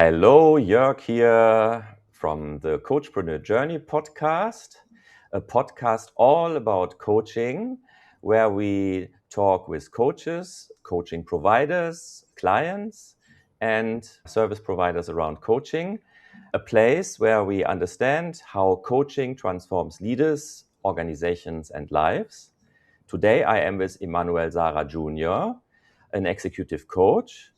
Hello, Joerg here from the COACHpreneur Journey podcast, a podcast all about coaching, where we talk with coaches, coaching providers, clients, and service providers around coaching, a place where we understand how coaching transforms leaders, organizations, and lives. Today, I am with Emmanuel Zara Jr., an executive coach.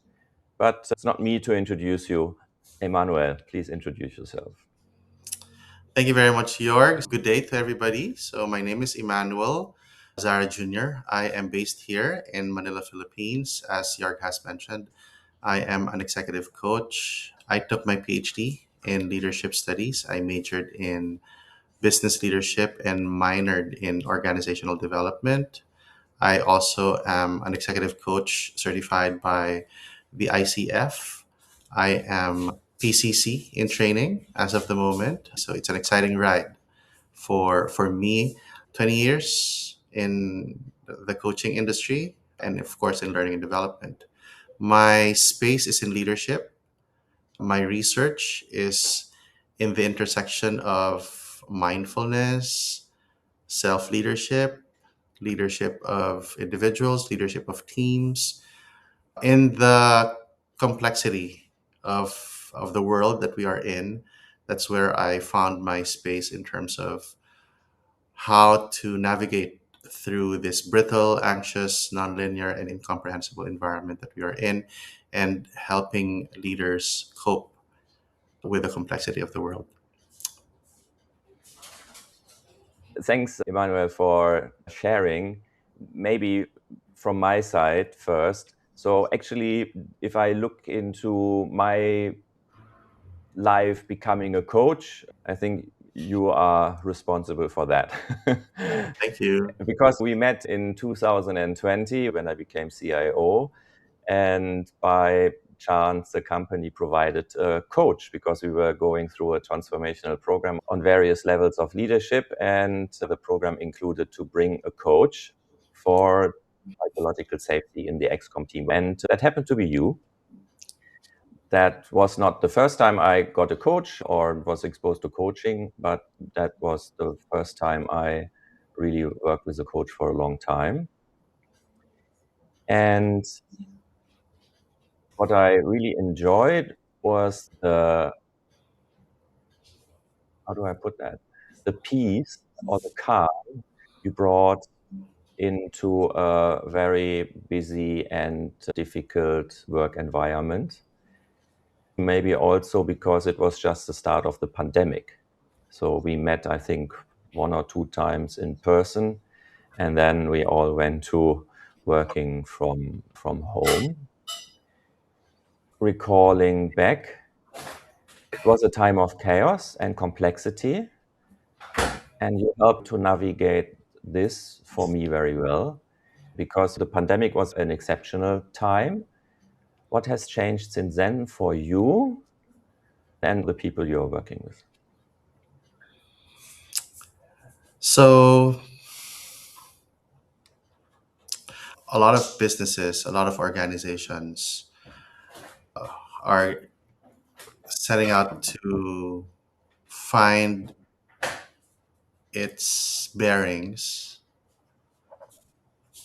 But it's not me to introduce you. Emmanuel, please introduce yourself. Thank you very much, Joerg. Good day to everybody. So, my name is Emmanuel Zara Jr. I am based here in Manila, Philippines. As Joerg has mentioned, I am an executive coach. I took my PhD in leadership studies. I majored in business leadership and minored in organizational development. I also am an executive coach certified by the ICF. I am PCC in training as of the moment. So it's an exciting ride for me. 20 years in the coaching industry and of course in learning and development. My space is in leadership. My research is in the intersection of mindfulness, self leadership, leadership of individuals, leadership of teams, in the complexity of the world that we are in. That's where I found my space in terms of how to navigate through this brittle, anxious, nonlinear, and incomprehensible environment that we are in, and helping leaders cope with the complexity of the world. Thanks, Emmanuel, for sharing. Maybe from my side first. So actually, if I look into my life becoming a coach, I think you are responsible for that. Thank you. Because we met in 2020 when I became CIO, and by chance the company provided a coach because we were going through a transformational program on various levels of leadership, and the program included to bring a coach for psychological safety in the XCOM team, and that happened to be you. That was not the first time I got a coach or was exposed to coaching, but that was the first time I really worked with a coach for a long time. And what I really enjoyed was how do I put that? The peace or the calm you brought into a very busy and difficult work environment. Maybe also because it was just the start of the pandemic. So we met, I think, 1 or 2 times in person, and then we all went to working from home. Recalling back, it was a time of chaos and complexity, and you helped to navigate this for me very well because the pandemic was an exceptional time. What has changed since then for you and the people you're working with? So, a lot of businesses, a lot of organizations are setting out to find its bearings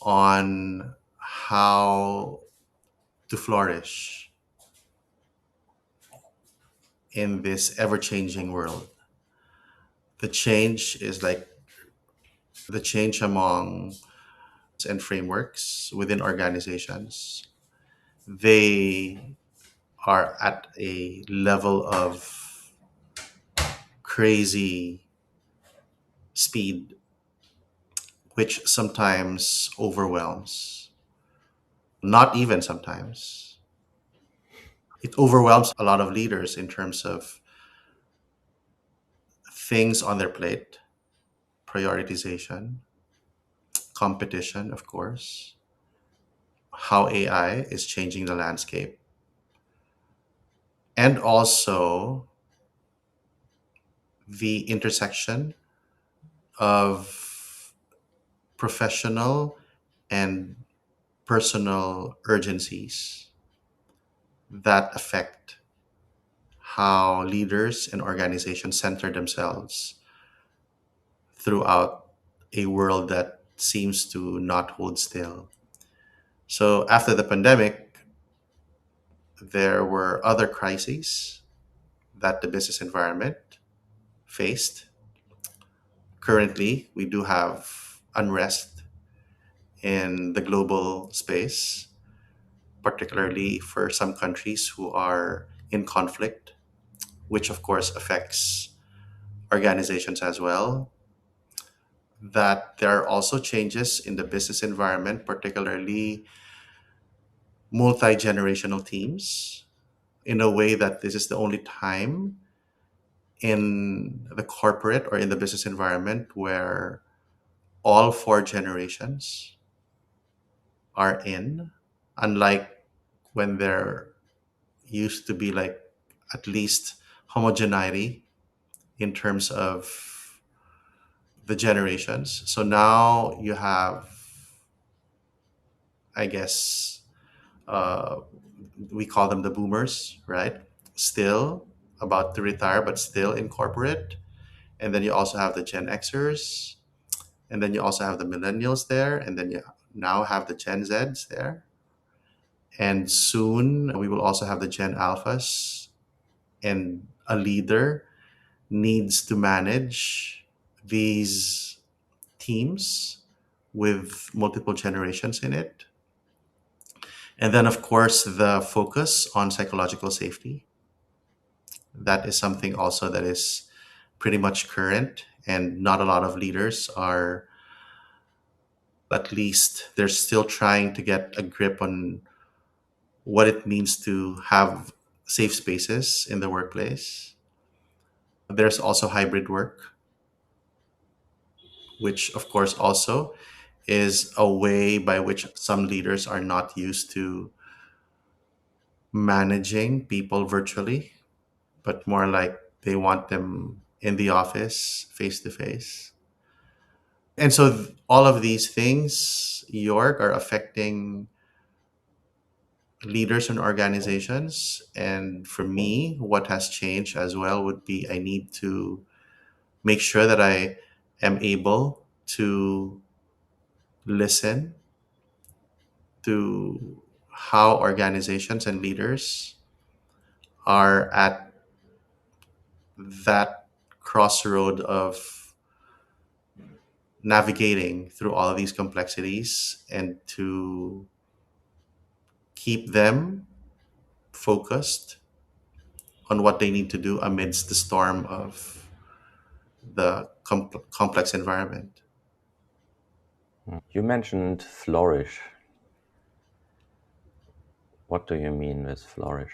on how to flourish in this ever changing world. The change is like the change among and frameworks within organizations. They are at a level of crazy speed, which sometimes overwhelms. Not even sometimes. It overwhelms a lot of leaders in terms of things on their plate, prioritization, competition, of course, how AI is changing the landscape, and also the intersection of professional and personal urgencies that affect how leaders and organizations center themselves throughout a world that seems to not hold still. So after the pandemic, there were other crises that the business environment faced. Currently, we do have unrest in the global space, particularly for some countries who are in conflict, which of course affects organizations as well. That there are also changes in the business environment, particularly multi generational teams, in a way that this is the only time in the corporate or in the business environment where all four generations are in, unlike when there used to be like at least homogeneity in terms of the generations. So now you have, I guess, uh, we call them the boomers, right? Still about to retire, but still in corporate. And then you also have the Gen Xers, and then you also have the millennials there, and then you now have the Gen Zs there. And soon we will also have the Gen Alphas, and a leader needs to manage these teams with multiple generations in it. And then, of course, the focus on psychological safety. That is something also that is pretty much current, and not a lot of leaders are, at least, they're still trying to get a grip on what it means to have safe spaces in the workplace. There's also hybrid work, which, of course, also is a way by which some leaders are not used to managing people virtually, but more like they want them in the office face to face. And so all of these things, York, are affecting leaders and organizations. And for me, what has changed as well would be I need to make sure that I am able to listen to how organizations and leaders are at that crossroad of navigating through all of these complexities, and to keep them focused on what they need to do amidst the storm of the complex environment. You mentioned flourish. What do you mean with flourish?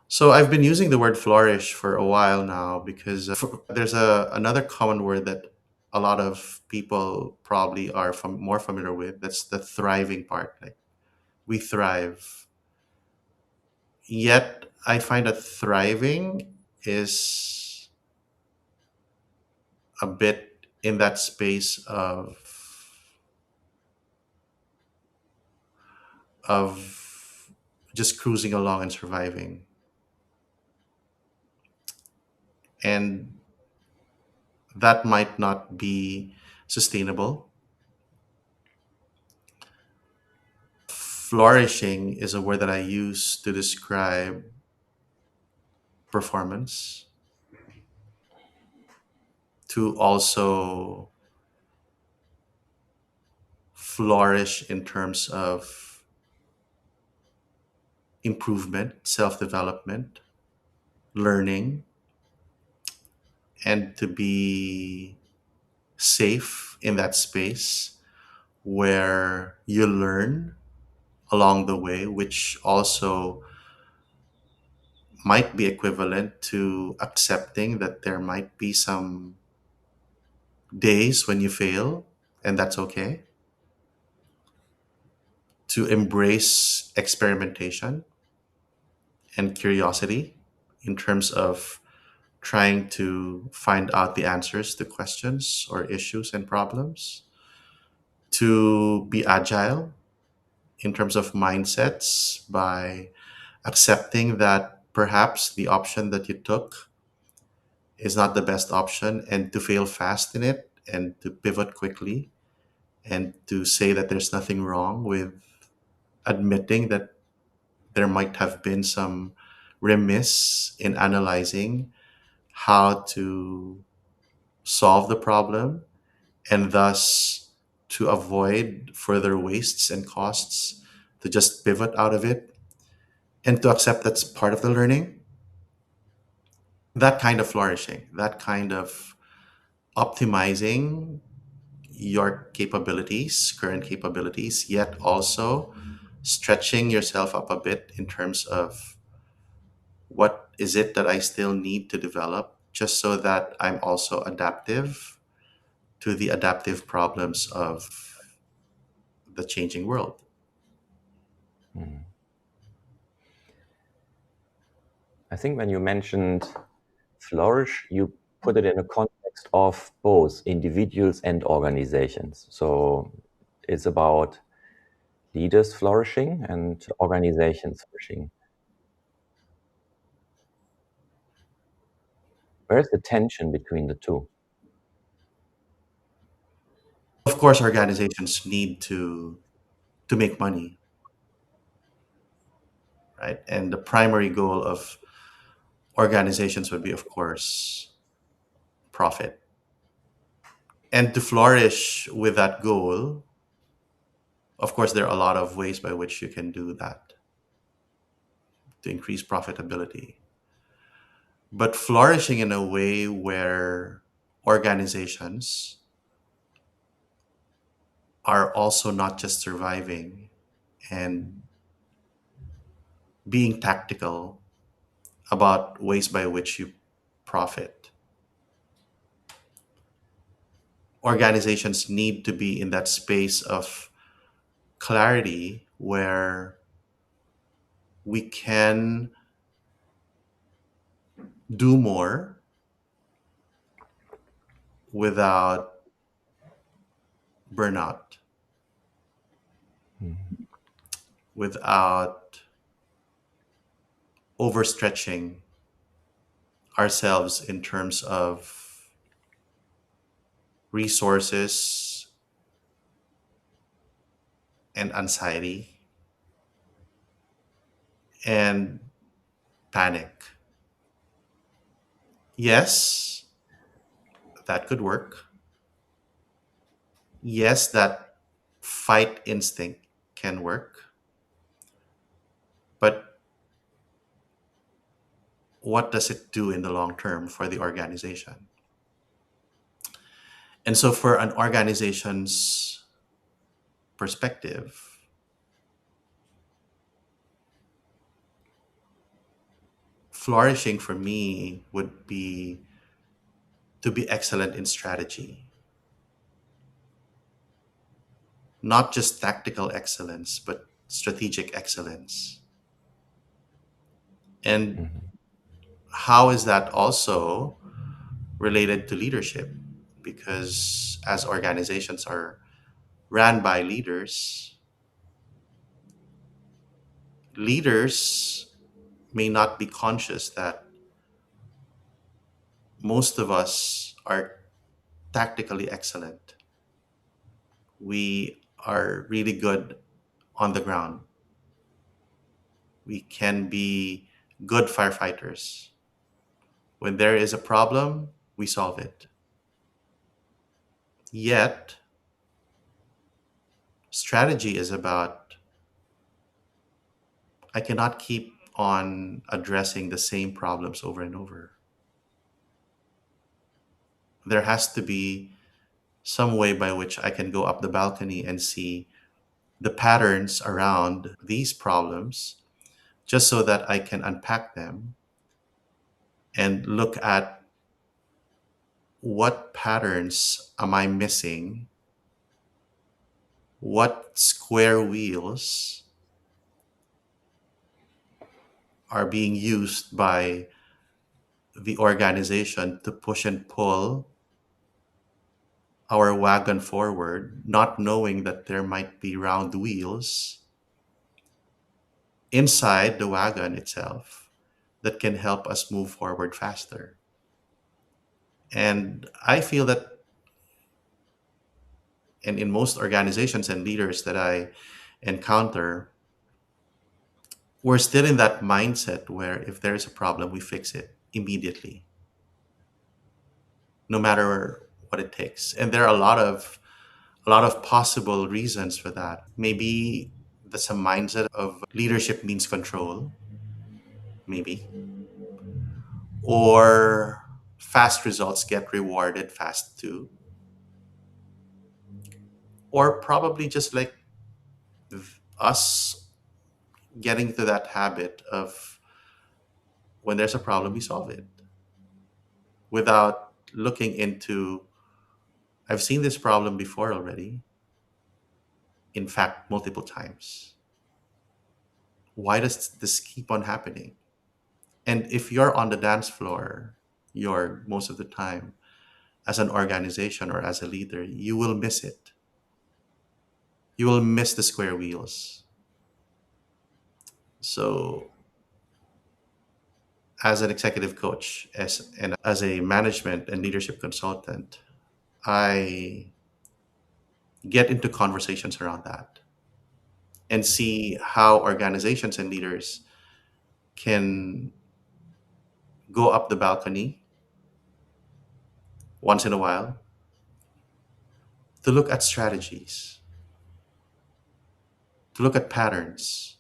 So I've been using the word flourish for a while now because there's another common word that a lot of people probably are more familiar with. That's the thriving part. Like, we thrive. Yet I find that thriving is a bit in that space of just cruising along and surviving. And that might not be sustainable. Flourishing is a word that I use to describe performance, to also flourish in terms of improvement, self development, learning, and to be safe in that space where you learn along the way, which also might be equivalent to accepting that there might be some days when you fail, and that's okay. To embrace experimentation and curiosity in terms of trying to find out the answers to questions or issues and problems. To be agile in terms of mindsets by accepting that perhaps the option that you took is not the best option, and to fail fast in it and to pivot quickly and to say that there's nothing wrong with admitting that there might have been some remiss in analyzing how to solve the problem, and thus to avoid further wastes and costs, to just pivot out of it and to accept that's part of the learning. That kind of flourishing, that kind of optimizing your capabilities, current capabilities, yet also stretching yourself up a bit in terms of what is it that I still need to develop, just so that I'm also adaptive to the adaptive problems of the changing world. Mm. I think when you mentioned flourish, you put it in a context of both individuals and organizations. So it's about leaders flourishing and organizations flourishing. Where's the tension between the two? Of course, organizations need to make money, right? And the primary goal of organizations would be, of course, profit. And to flourish with that goal, of course, there are a lot of ways by which you can do that to increase profitability. But flourishing in a way where organizations are also not just surviving and being tactical about ways by which you profit. Organizations need to be in that space of clarity where we can do more without burnout, Mm. without overstretching ourselves in terms of resources and anxiety and panic. Yes, that could work. Yes, that fight instinct can work. But what does it do in the long term for the organization? And so, for an organization's perspective, flourishing for me would be to be excellent in strategy, not just tactical excellence, but strategic excellence. And Mhm. how is that also related to leadership? Because as organizations are ran by leaders, leaders may not be conscious that most of us are tactically excellent. We are really good on the ground. We can be good firefighters. When there is a problem, we solve it. Yet, strategy is about I cannot keep on addressing the same problems over and over. There has to be some way by which I can go up the balcony and see the patterns around these problems, just so that I can unpack them and look at what patterns am I missing, what square wheels are being used by the organization to push and pull our wagon forward, not knowing that there might be round wheels inside the wagon itself that can help us move forward faster. And I feel that, and in most organizations and leaders that I encounter, we're still in that mindset where if there is a problem, we fix it immediately, no matter what it takes. And there are a lot of possible reasons for that. Maybe that's a mindset of leadership means control, maybe, or fast results get rewarded fast too, or probably just like us getting to that habit of when there's a problem, we solve it without looking into, I've seen this problem before already, in fact, multiple times. Why does this keep on happening? And if you're on the dance floor, you're most of the time, as an organization or as a leader, you will miss it. You will miss the square wheels. So, as an executive coach, and as a management and leadership consultant, I get into conversations around that and see how organizations and leaders can go up the balcony once in a while to look at strategies, to look at patterns,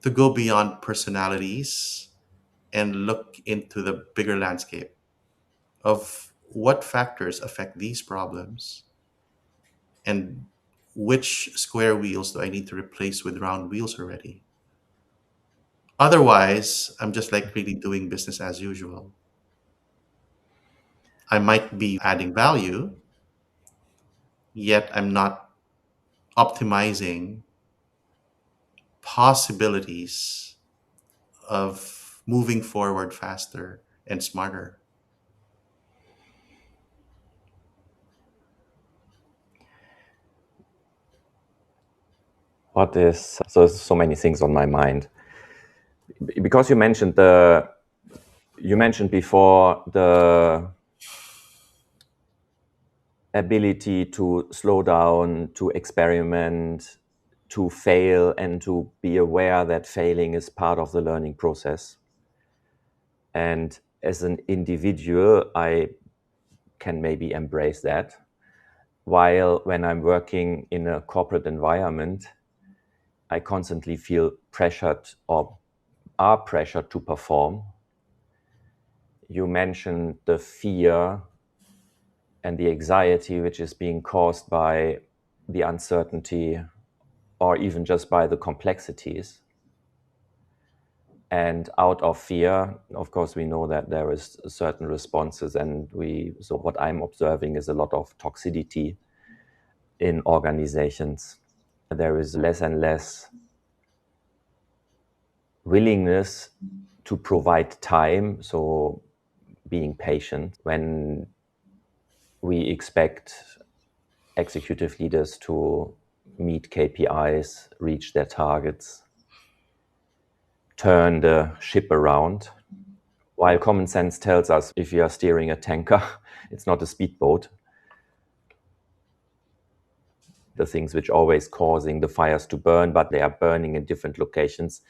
to go beyond personalities and look into the bigger landscape of what factors affect these problems and which square wheels do I need to replace with round wheels already. Otherwise, I'm just like really doing business as usual. I might be adding value, yet I'm not optimizing possibilities of moving forward faster and smarter. What is so many things on my mind because you mentioned before the ability to slow down, to experiment, to fail, and to be aware that failing is part of the learning process. And as an individual, I can maybe embrace that. While when I'm working in a corporate environment, I constantly feel pressured or are pressured to perform. You mentioned the fear and the anxiety which is being caused by the uncertainty or even just by the complexities. And out of fear, of course, we know that there is certain responses, and so what I'm observing is a lot of toxicity in organizations. There is less and less willingness to provide time, so being patient when we expect executive leaders to meet KPIs, reach their targets, turn the ship around. While common sense tells us if you are steering a tanker, it's not a speedboat. The things which are always causing the fires to burn, but they are burning in different locations.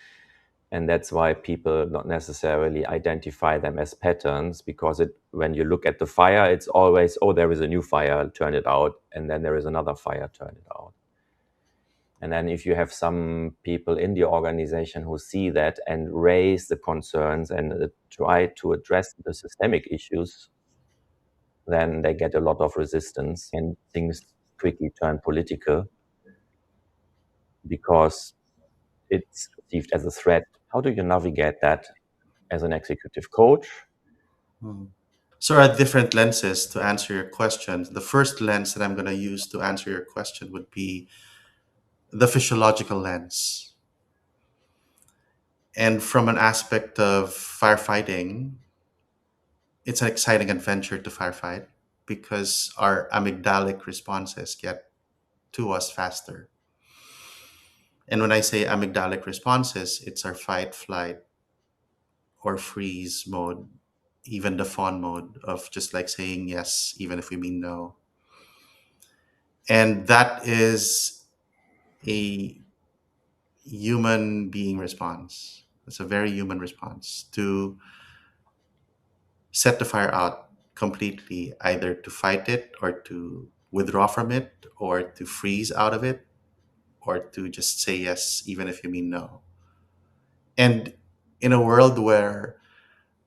And that's why people not necessarily identify them as patterns, because when you look at the fire, it's always, oh, there is a new fire, turn it out. And then there is another fire, turn it out. And then if you have some people in the organization who see that and raise the concerns and try to address the systemic issues, then they get a lot of resistance and things quickly turn political because it's perceived as a threat. How do you navigate that as an executive coach? Hmm. So there are different lenses to answer your question. The first lens that I'm going to use to answer your question would be the physiological lens. And from an aspect of firefighting, it's an exciting adventure to firefight because our amygdalic responses get to us faster. And when I say amygdalic responses, it's our fight, flight, or freeze mode, even the fawn mode of just like saying yes, even if we mean no. And that is a human being response. It's a very human response to set the fire out completely, either to fight it or to withdraw from it or to freeze out of it or to just say yes, even if you mean no. And in a world where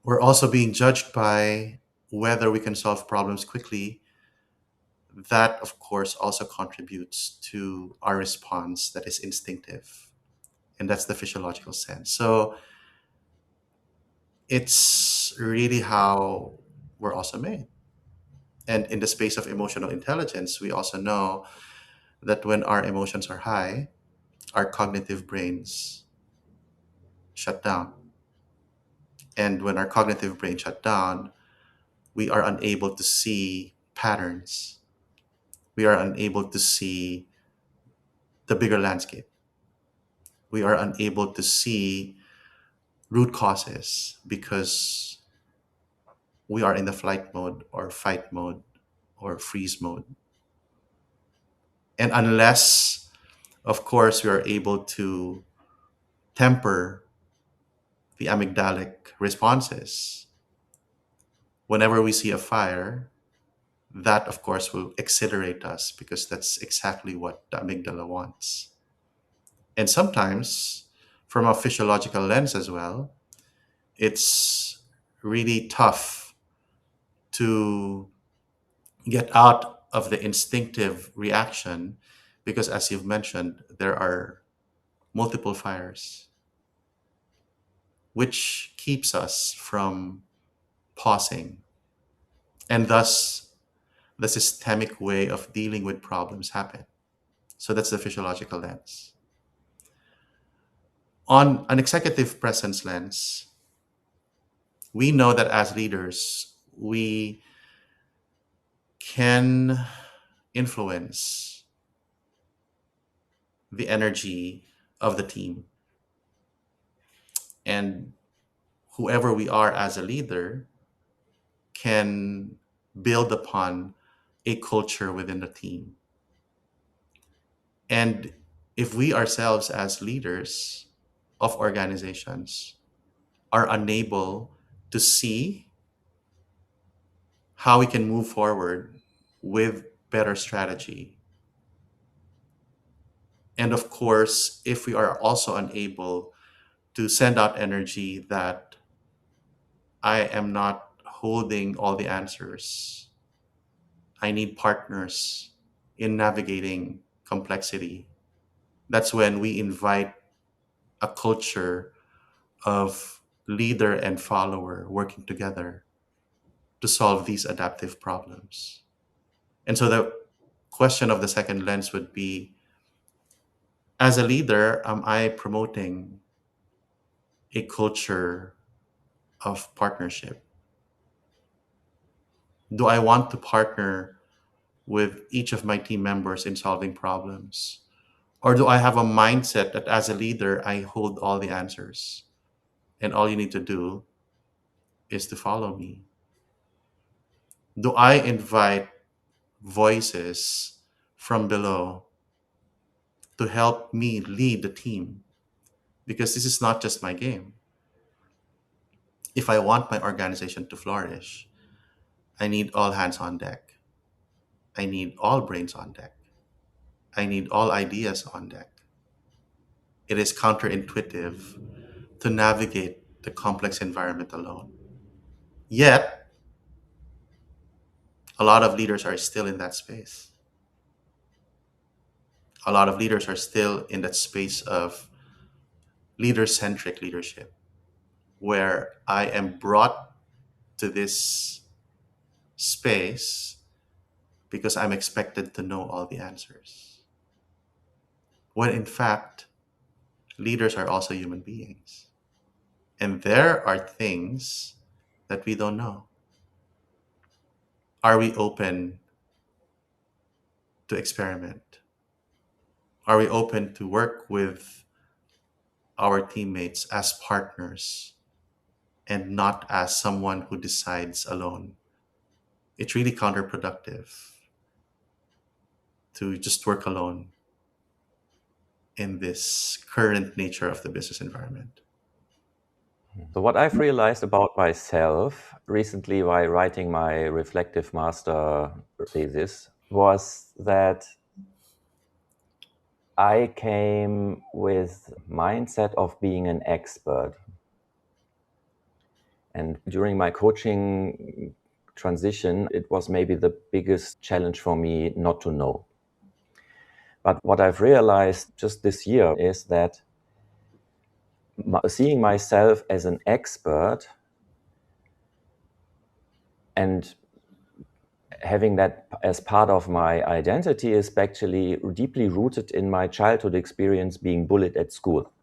we're also being judged by whether we can solve problems quickly, that of course also contributes to our response that is instinctive. And that's the physiological sense. So it's really how we're also made. And in the space of emotional intelligence, we also know that when our emotions are high, our cognitive brains shut down. And when our cognitive brain shut down, we are unable to see patterns. We are unable to see the bigger landscape. We are unable to see root causes because we are in the flight mode or fight mode or freeze mode. And unless, of course, we are able to temper the amygdalic responses, whenever we see a fire, that of course will exhilarate us because that's exactly what the amygdala wants. And sometimes, from a physiological lens as well, it's really tough to get out of the instinctive reaction because, as you've mentioned, there are multiple fires, which keeps us from pausing. And thus, the systemic way of dealing with problems happen. So that's the physiological lens. On an executive presence lens, we know that as leaders, we can influence the energy of the team. And whoever we are as a leader can build upon a culture within the team. And if we ourselves, as leaders of organizations, are unable to see how we can move forward with better strategy, and of course, if we are also unable to send out energy that I am not holding all the answers, I need partners in navigating complexity, that's when we invite a culture of leader and follower working together to solve these adaptive problems. And so the question of the second lens would be, as a leader, am I promoting a culture of partnership? Do I want to partner with each of my team members in solving problems? Or do I have a mindset that as a leader, I hold all the answers and all you need to do is to follow me? Do I invite voices from below to help me lead the team? Because this is not just my game. If I want my organization to flourish, I need all hands on deck. I need all brains on deck. I need all ideas on deck. It is counterintuitive to navigate the complex environment alone. Yet, a lot of leaders are still in that space. A lot of leaders are still in that space of leader-centric leadership, where I am brought to this space because I'm expected to know all the answers. When in fact, leaders are also human beings. And there are things that we don't know. Are we open to experiment? Are we open to work with our teammates as partners and not as someone who decides alone. It's really counterproductive to just work alone in this current nature of the business environment. So, what I've realized about myself recently while writing my reflective master thesis was that I came with mindset of being an expert. And during my coaching transition, it was maybe the biggest challenge for me not to know. But what I've realized just this year is that seeing myself as an expert and having that as part of my identity is actually deeply rooted in my childhood experience being bullied at school.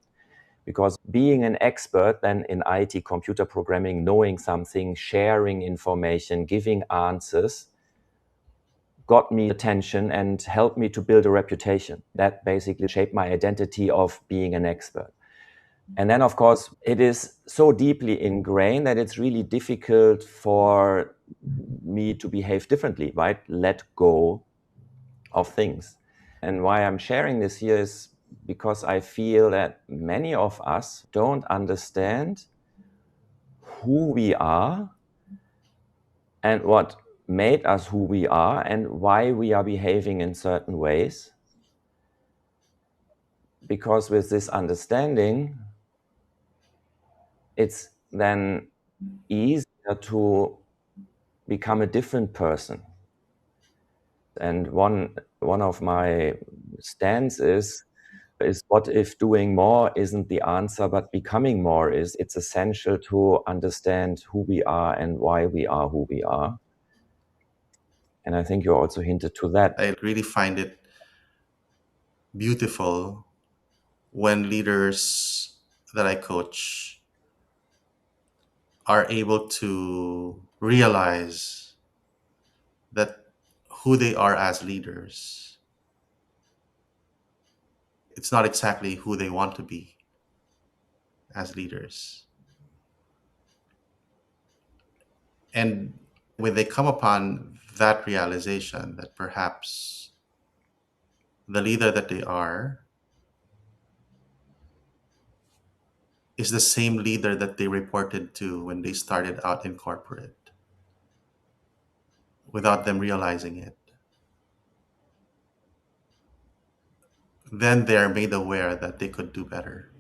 Because being an expert then in IT, computer programming, knowing something, sharing information, giving answers, got me attention and helped me to build a reputation. That basically shaped my identity of being an expert. And then, of course, it is so deeply ingrained that it's really difficult for me to behave differently, right? Let go of things. And why I'm sharing this here is because I feel that many of us don't understand who we are and what made us who we are and why we are behaving in certain ways. Because with this understanding, it's then easier to become a different person. And one of my stands is what if doing more isn't the answer, but becoming more is. It's essential to understand who we are and why we are who we are. And I think you also hinted to that. I really find it beautiful when leaders that I coach are able to realize that who they are as leaders, it's not exactly who they want to be as leaders. And when they come upon that realization that perhaps the leader that they are is the same leader that they reported to when they started out in corporate without them realizing it, then they are made aware that they could do better.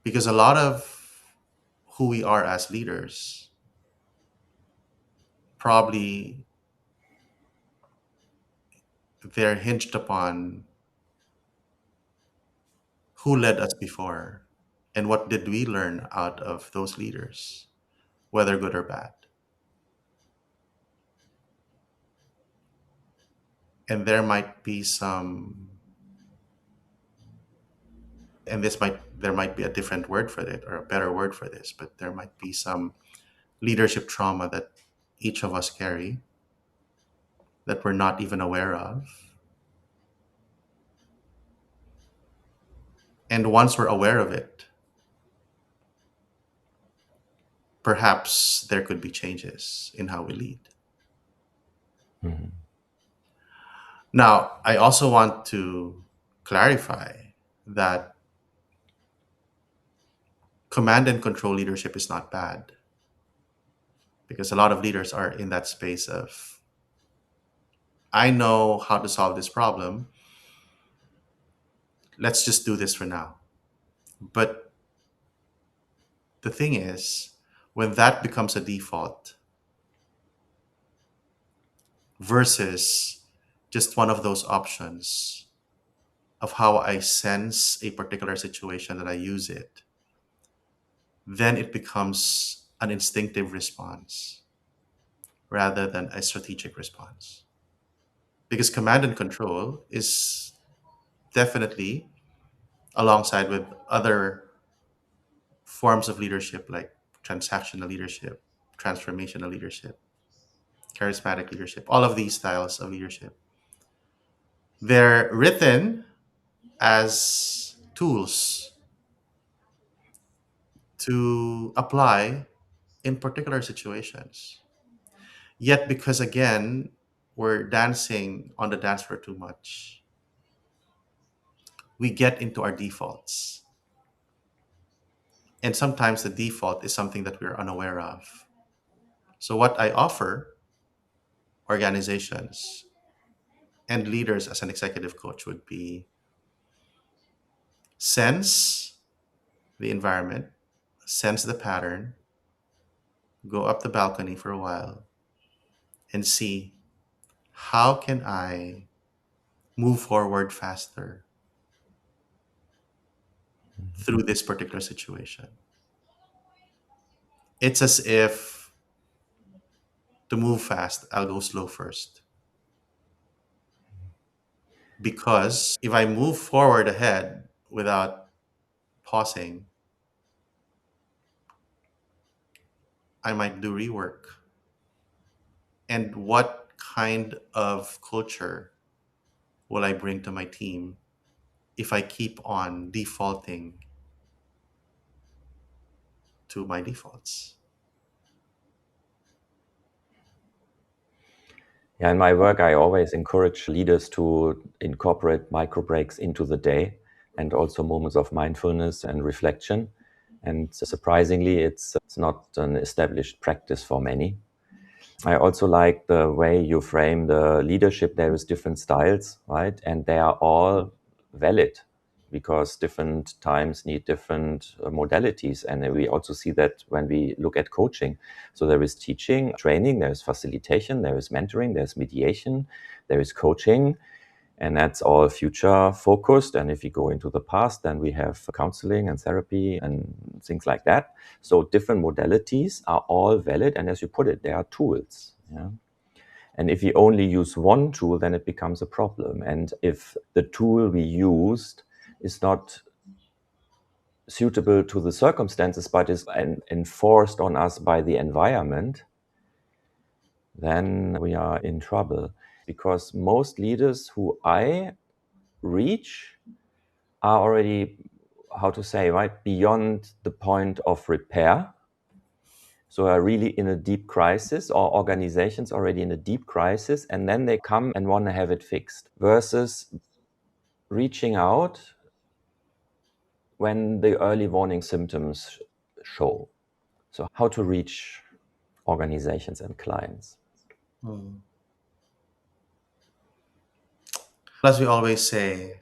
Because a lot of who we are as leaders probably they're hinged upon who led us before and what did we learn out of those leaders, whether good or bad. And there might be some, and there might be a different word for it or a better word for this, but there might be some leadership trauma that each of us carry that we're not even aware of. And once we're aware of it, perhaps there could be changes in how we lead. Mhm. Now, I also want to clarify that command and control leadership is not bad because a lot of leaders are in that space of, I know how to solve this problem. Let's just do this for now. But the thing is, when that becomes a default versus just one of those options of how I sense a particular situation that I use it, then it becomes an instinctive response rather than a strategic response. Because command and control is definitely, alongside with other forms of leadership like transactional leadership, transformational leadership, charismatic leadership, all of these styles of leadership, they're written as tools to apply in particular situations. Yet, because again, we're dancing on the dance floor too much, we get into our defaults. And sometimes the default is something that we're unaware of. So, what I offer organizations and leaders as an executive coach would be sense the environment, sense the pattern, go up the balcony for a while and see how can I move forward faster through this particular situation. It's as if to move fast, I'll go slow first. Because if I move forward ahead without pausing, I might do rework. And what kind of culture will I bring to my team if I keep on defaulting to my defaults? Yeah, in my work, I always encourage leaders to incorporate micro breaks into the day and also moments of mindfulness and reflection. And surprisingly, it's not an established practice for many. I also like the way you frame the leadership. There is different styles, right? And they are all valid because different times need different modalities. And we also see that when we look at coaching. So there is teaching, training, there is facilitation, there is mentoring, there's mediation, there is coaching, and that's all future focused. And if you go into the past, then we have counseling and therapy and things like that. So different modalities are all valid. And as you put it, they are tools. Yeah? And if you only use one tool, then it becomes a problem. And if the tool we used is not suitable to the circumstances, but is enforced on us by the environment, then we are in trouble. Because most leaders who I reach are already, how to say, right, beyond the point of repair. So are really in a deep crisis, or organizations already in a deep crisis, and then they come and want to have it fixed, versus reaching out when the early warning symptoms show. So how to reach organizations and clients. Hmm. As we always say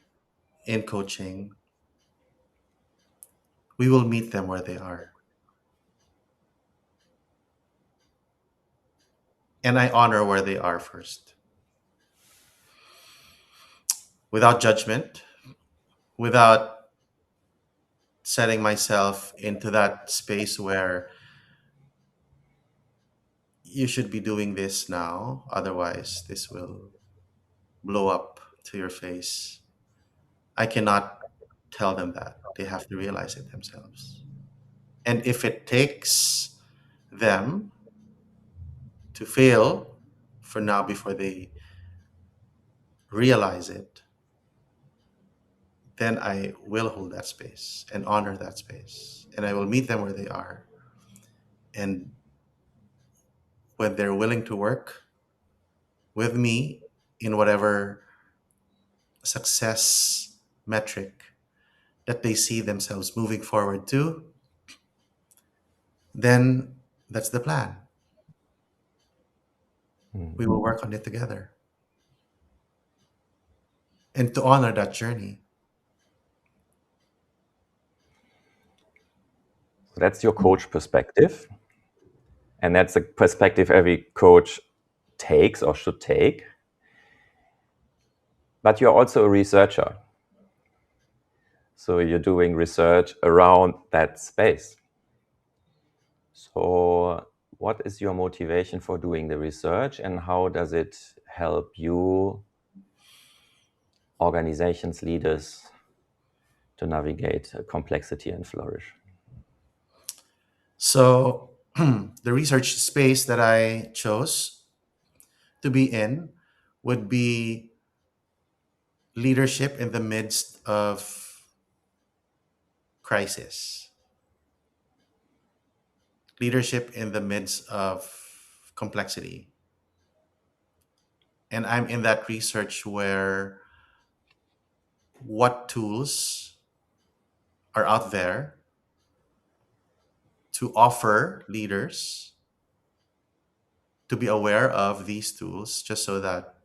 in coaching, we will meet them where they are. And I honor where they are first, without judgment, without setting myself into that space where you should be doing this now, otherwise, this will blow up to your face. I cannot tell them that. They have to realize it themselves. And if it takes them to fail for now before they realize it, then I will hold that space and honor that space. And I will meet them where they are. And when they're willing to work with me in whatever success metric that they see themselves moving forward to, then that's the plan. We will work on it together and to honor that journey. That's your coach perspective. And that's a perspective every coach takes or should take. But you're also a researcher. So you're doing research around that space. So what is your motivation for doing the research, and how does it help you, organizations, leaders, to navigate complexity and flourish? So, the research space that I chose to be in would be leadership in the midst of crisis. leadership in the midst of complexity. And I'm in that research where what tools are out there to offer leaders to be aware of these tools, just so that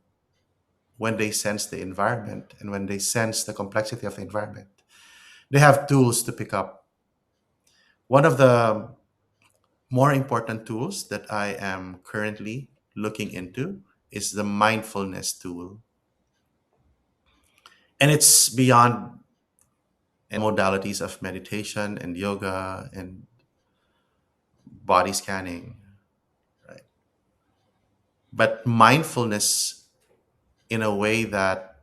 when they sense the environment and when they sense the complexity of the environment, they have tools to pick up. One of the more important tools that I am currently looking into is the mindfulness tool. And it's beyond modalities of meditation and yoga and body scanning, right? But mindfulness in a way that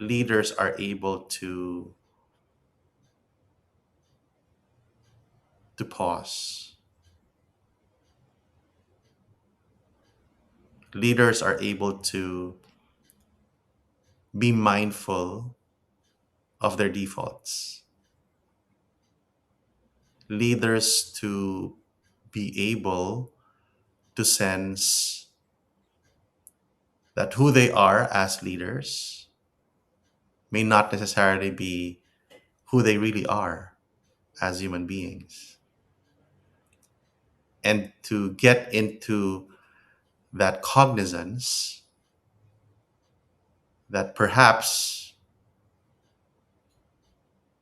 leaders are able to pause. Leaders are able to be mindful of their defaults. Leaders to be able to sense that who they are as leaders may not necessarily be who they really are as human beings. And to get into that cognizance that perhaps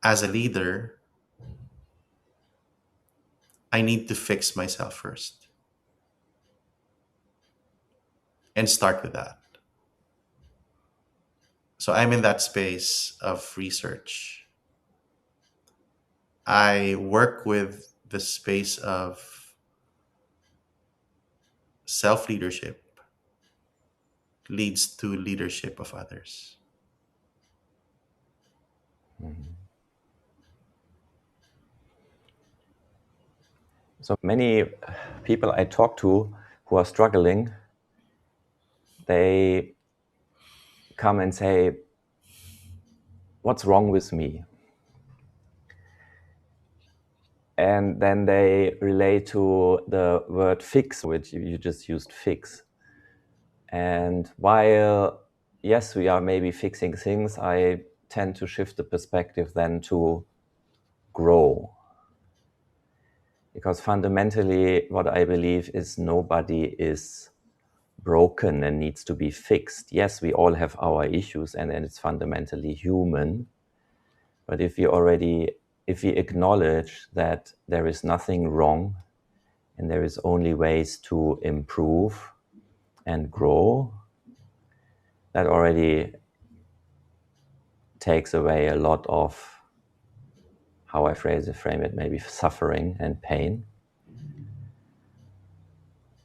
as a leader, I need to fix myself first and start with that. So I'm in that space of research. I work with the space of self leadership leads to leadership of others. Mhm. So many people I talk to who are struggling, they come and say, "What's wrong with me?" And then they relate to the word fix, which you just used, fix. And while, yes, we are maybe fixing things, I tend to shift the perspective then to grow. Because fundamentally, what I believe is nobody is broken and needs to be fixed. Yes, we all have our issues and it's fundamentally human. But if we acknowledge that there is nothing wrong and there is only ways to improve and grow, that already takes away a lot of, how I frame it, maybe suffering and pain.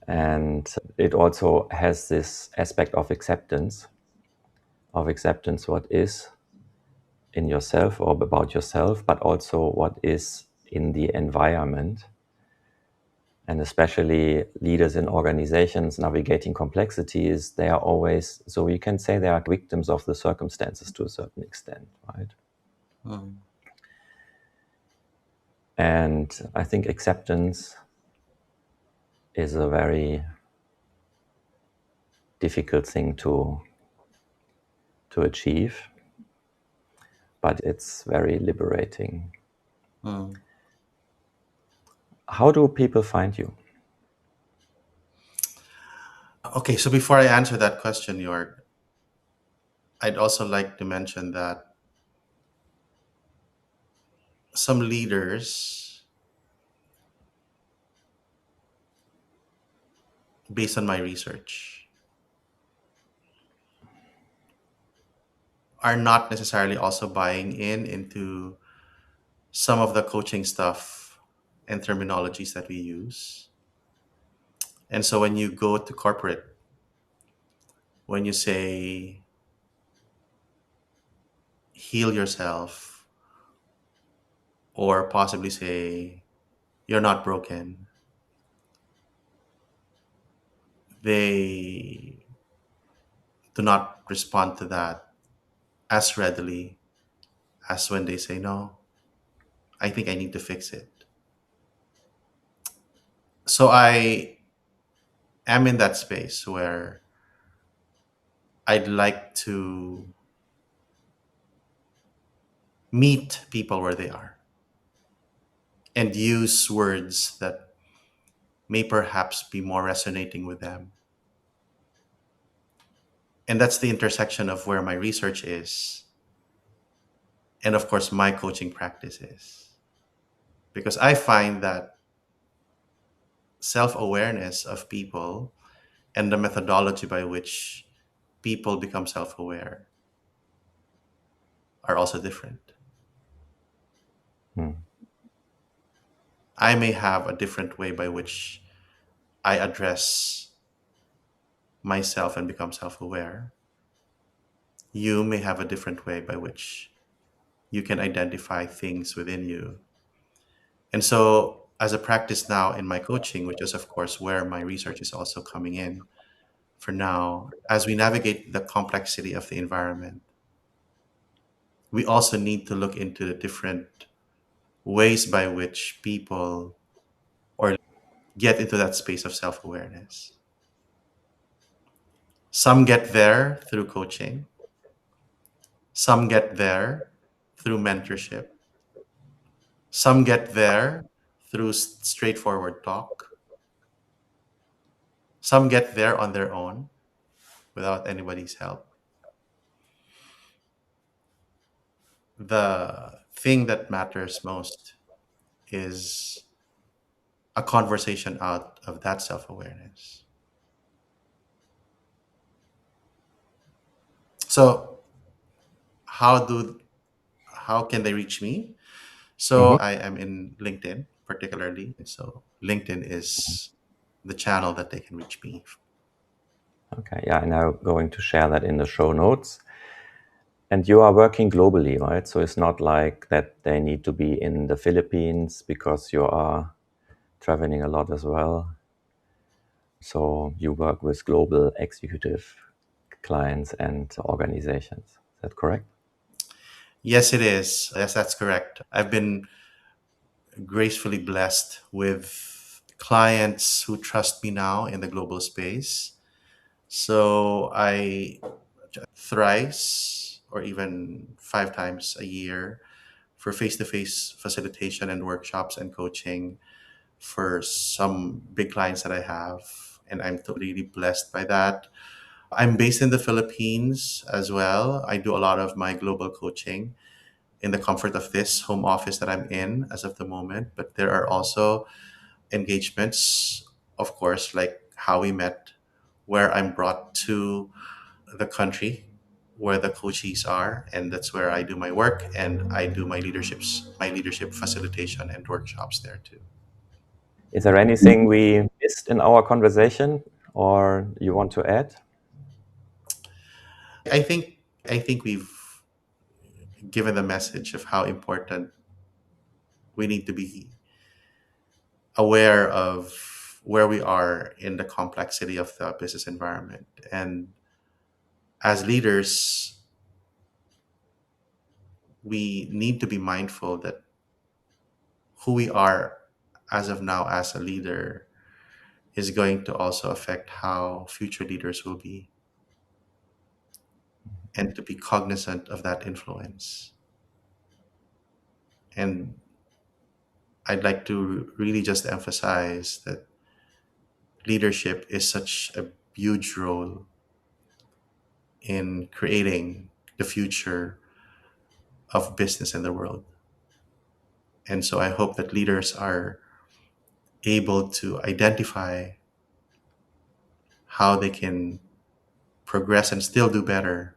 And it also has this aspect of acceptance what is in yourself or about yourself, but also what is in the environment. And especially leaders in organizations navigating complexities, they are always, so you can say they are victims of the circumstances to a certain extent, right? Mm. And I think acceptance is a very difficult thing to achieve, but it's very liberating. Mm. How do people find you? Okay, so before I answer that question, Joerg, I'd also like to mention that some leaders, based on my research, are not necessarily also buying into some of the coaching stuff and terminologies that we use. And so when you go to corporate, when you say heal yourself, or possibly say you're not broken, they do not respond to that as readily as when they say, no, I think I need to fix it. So I am in that space where I'd like to meet people where they are and use words that may perhaps be more resonating with them. And that's the intersection of where my research is and, of course, my coaching practice is. Because I find that self awareness of people and the methodology by which people become self aware are also different. Hmm. I may have a different way by which I address myself and become self aware. You may have a different way by which you can identify things within you. And so, as a practice now in my coaching, which is, of course, where my research is also coming in for now, as we navigate the complexity of the environment, we also need to look into the different ways by which people or get into that space of self awareness. Some get there through coaching, some get there through mentorship, some get there through straightforward talk, some get there on their own without anybody's help. The thing that matters most is a conversation out of that self awareness. So, how do how can they reach me? Mhm. So I am in LinkedIn particularly. So LinkedIn is the channel that they can reach me. Okay, yeah, I'm now going to share that in the show notes. And you are working globally, right? So it's not like that they need to be in the Philippines because you are traveling a lot as well. So you work with global executive clients and organizations. Is that correct? Yes, it is. Yes, that's correct. I've been gracefully blessed with clients who trust me now in the global space. So I thrice or even 5 times a year for face to face facilitation and workshops and coaching for some big clients that I have. And I'm really blessed by that. I'm based in the Philippines as well. I do a lot of my global coaching in the comfort of this home office that I'm in as of the moment. But there are also engagements, of course, like how we met, where I'm brought to the country where the coaches are, and that's where I do my work and I do my leadership facilitation and workshops there too. Is there anything we missed in our conversation or you want to add? I think we've given the message of how important we need to be aware of where we are in the complexity of the business environment. And as leaders, we need to be mindful that who we are as of now as a leader is going to also affect how future leaders will be, and to be cognizant of that influence. And I'd like to really just emphasize that leadership is such a huge role in creating the future of business in the world. And so I hope that leaders are able to identify how they can progress and still do better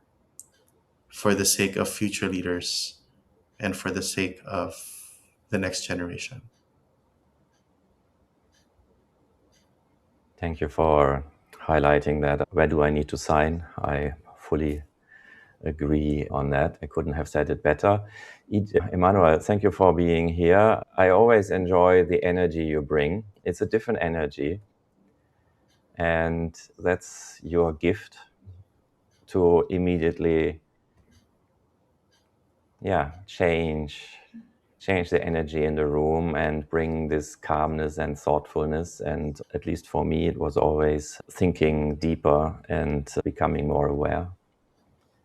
for the sake of future leaders and for the sake of the next generation. Thank you for highlighting that. Where do I need to sign? I fully agree on that. I couldn't have said it better. Emmanuel, thank you for being here. I always enjoy the energy you bring. It's a different energy, and that's your gift to immediately, yeah, change change the energy in the room and bring this calmness and thoughtfulness. And at least for me, it was always thinking deeper and becoming more aware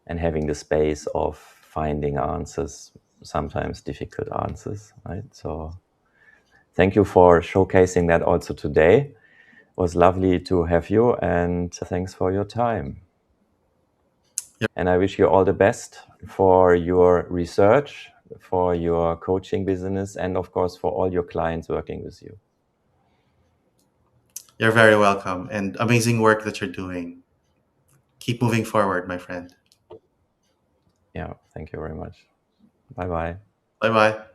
and having the space of finding answers, sometimes difficult answers, right? So thank you for showcasing that also today. It was lovely to have you, and thanks for your time. Yep. And I wish you all the best for your research, for your coaching business, and of course for all your clients working with you. You're very welcome, and amazing work that you're doing. Keep moving forward, my friend. Yeah, thank you very much. Bye bye. Bye bye.